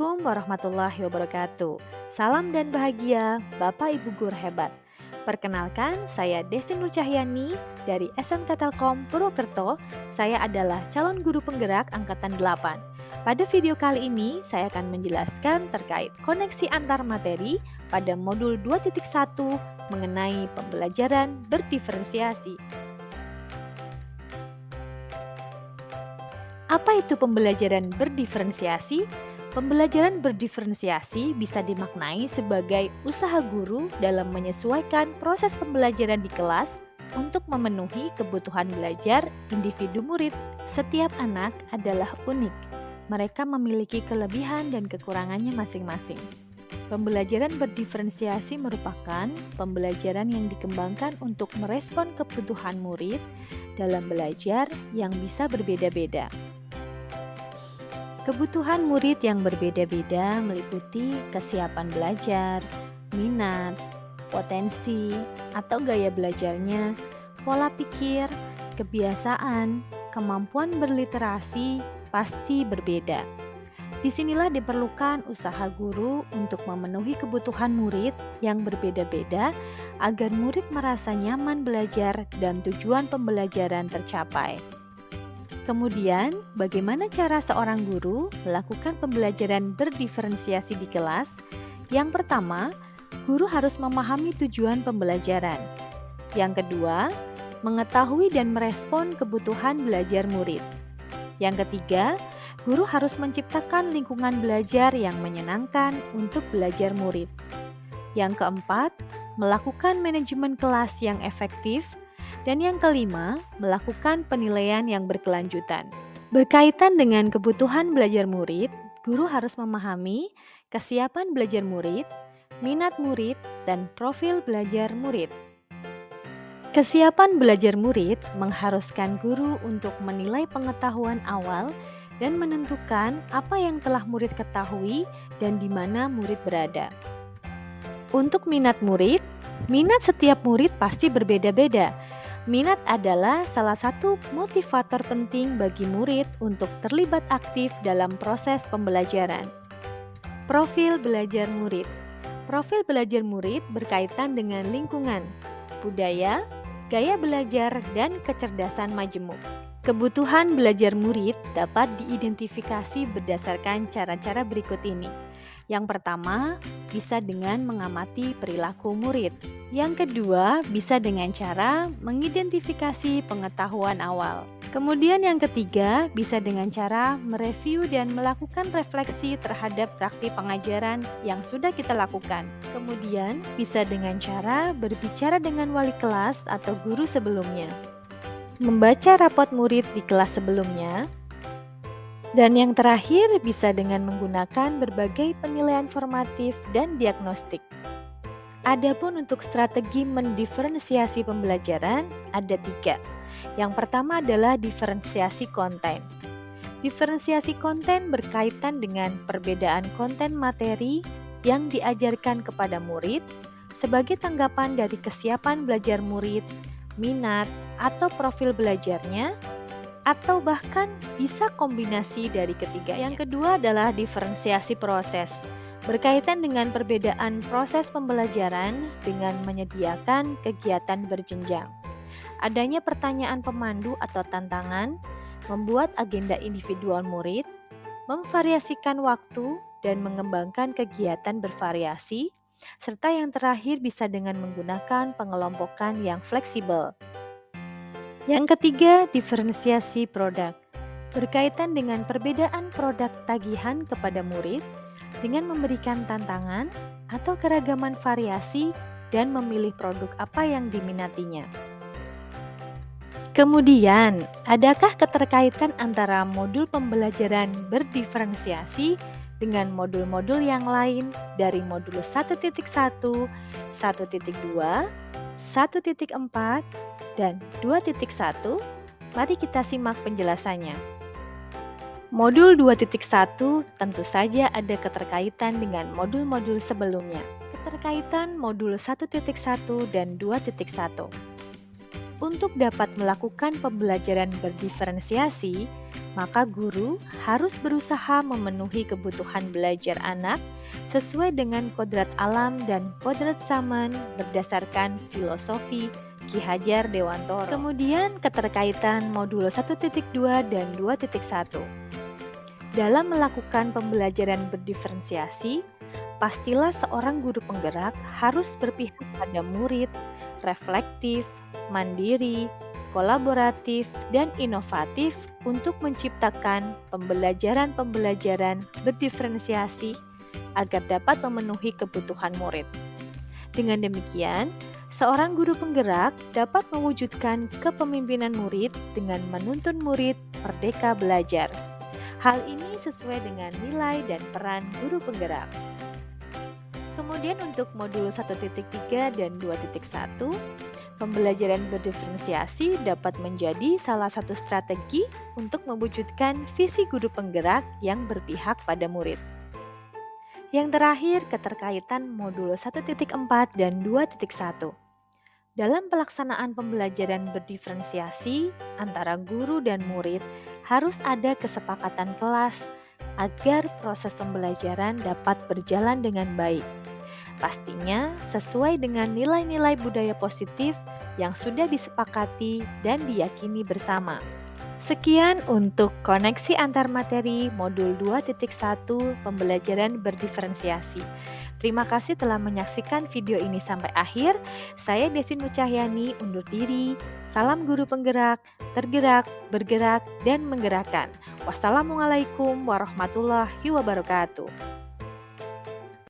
Assalamualaikum warahmatullahi wabarakatuh. Salam dan bahagia Bapak Ibu guru hebat. Perkenalkan, saya Desti Nur Cahyani dari SMK Telkom Purwokerto. Saya adalah calon guru penggerak angkatan 8. Pada video kali ini, saya akan menjelaskan terkait koneksi antar materi pada modul 2.1 mengenai pembelajaran berdiferensiasi. Apa itu pembelajaran berdiferensiasi? Pembelajaran berdiferensiasi bisa dimaknai sebagai usaha guru dalam menyesuaikan proses pembelajaran di kelas untuk memenuhi kebutuhan belajar individu murid. Setiap anak adalah unik. Mereka memiliki kelebihan dan kekurangannya masing-masing. Pembelajaran berdiferensiasi merupakan pembelajaran yang dikembangkan untuk merespon kebutuhan murid dalam belajar yang bisa berbeda-beda. Kebutuhan murid yang berbeda-beda meliputi kesiapan belajar, minat, potensi, atau gaya belajarnya, pola pikir, kebiasaan, kemampuan berliterasi pasti berbeda. Disinilah diperlukan usaha guru untuk memenuhi kebutuhan murid yang berbeda-beda agar murid merasa nyaman belajar dan tujuan pembelajaran tercapai. Kemudian, bagaimana cara seorang guru melakukan pembelajaran berdiferensiasi di kelas? Yang pertama, guru harus memahami tujuan pembelajaran. Yang kedua, mengetahui dan merespon kebutuhan belajar murid. Yang ketiga, guru harus menciptakan lingkungan belajar yang menyenangkan untuk belajar murid. Yang keempat, melakukan manajemen kelas yang efektif. Dan yang kelima, melakukan penilaian yang berkelanjutan. Berkaitan dengan kebutuhan belajar murid, guru harus memahami kesiapan belajar murid, minat murid, dan profil belajar murid. Kesiapan belajar murid mengharuskan guru untuk menilai pengetahuan awal dan menentukan apa yang telah murid ketahui dan di mana murid berada. Untuk minat murid, minat setiap murid pasti berbeda-beda. Minat adalah salah satu motivator penting bagi murid untuk terlibat aktif dalam proses pembelajaran. Profil belajar murid. Profil belajar murid berkaitan dengan lingkungan, budaya, gaya belajar, dan kecerdasan majemuk. Kebutuhan belajar murid dapat diidentifikasi berdasarkan cara-cara berikut ini. Yang pertama, bisa dengan mengamati perilaku murid. Yang kedua, bisa dengan cara mengidentifikasi pengetahuan awal. Kemudian yang ketiga, bisa dengan cara mereview dan melakukan refleksi terhadap praktik pengajaran yang sudah kita lakukan. Kemudian, bisa dengan cara berbicara dengan wali kelas atau guru sebelumnya, membaca rapot murid di kelas sebelumnya, dan yang terakhir bisa dengan menggunakan berbagai penilaian formatif dan diagnostik. Adapun untuk strategi mendiferensiasi pembelajaran ada 3. Yang pertama adalah diferensiasi konten. Diferensiasi konten berkaitan dengan perbedaan konten materi yang diajarkan kepada murid sebagai tanggapan dari kesiapan belajar murid, minat, atau profil belajarnya, atau bahkan bisa kombinasi dari ketiga. Yang kedua adalah diferensiasi proses, berkaitan dengan perbedaan proses pembelajaran dengan menyediakan kegiatan berjenjang. Adanya pertanyaan pemandu atau tantangan, membuat agenda individual murid, memvariasikan waktu, dan mengembangkan kegiatan bervariasi, serta yang terakhir bisa dengan menggunakan pengelompokan yang fleksibel. Yang ketiga, diferensiasi produk, berkaitan dengan perbedaan produk tagihan kepada murid dengan memberikan tantangan atau keragaman variasi dan memilih produk apa yang diminatinya. Kemudian, adakah keterkaitan antara modul pembelajaran berdiferensiasi dengan modul-modul yang lain dari modul 1.1, 1.2, 1.4, dan 2.1? Mari kita simak penjelasannya. Modul 2.1 tentu saja ada keterkaitan dengan modul-modul sebelumnya. Keterkaitan modul 1.1 dan 2.1. Untuk dapat melakukan pembelajaran berdiferensiasi, Maka guru harus berusaha memenuhi kebutuhan belajar anak sesuai dengan kodrat alam dan kodrat zaman berdasarkan filosofi Ki Hajar Dewantoro. Kemudian keterkaitan modul 1.2 dan 2.1. Dalam melakukan pembelajaran berdiferensiasi, pastilah seorang guru penggerak harus berpihak pada murid, reflektif, mandiri, kolaboratif, dan inovatif untuk menciptakan pembelajaran-pembelajaran berdiferensiasi agar dapat memenuhi kebutuhan murid. Dengan demikian, seorang guru penggerak dapat mewujudkan kepemimpinan murid dengan menuntun murid merdeka belajar. Hal ini sesuai dengan nilai dan peran guru penggerak. Kemudian untuk modul 1.3 dan 2.1, pembelajaran berdiferensiasi dapat menjadi salah satu strategi untuk mewujudkan visi guru penggerak yang berpihak pada murid. Yang terakhir, keterkaitan modul 1.4 dan 2.1. Dalam pelaksanaan pembelajaran berdiferensiasi antara guru dan murid, harus ada kesepakatan kelas agar proses pembelajaran dapat berjalan dengan baik. Pastinya sesuai dengan nilai-nilai budaya positif yang sudah disepakati dan diyakini bersama. Sekian untuk koneksi antar materi modul 2.1 pembelajaran berdiferensiasi. Terima kasih telah menyaksikan video ini sampai akhir. Saya Desin Mucahyani undur diri. Salam guru penggerak, tergerak, bergerak, dan menggerakkan. Wassalamualaikum warahmatullahi wabarakatuh.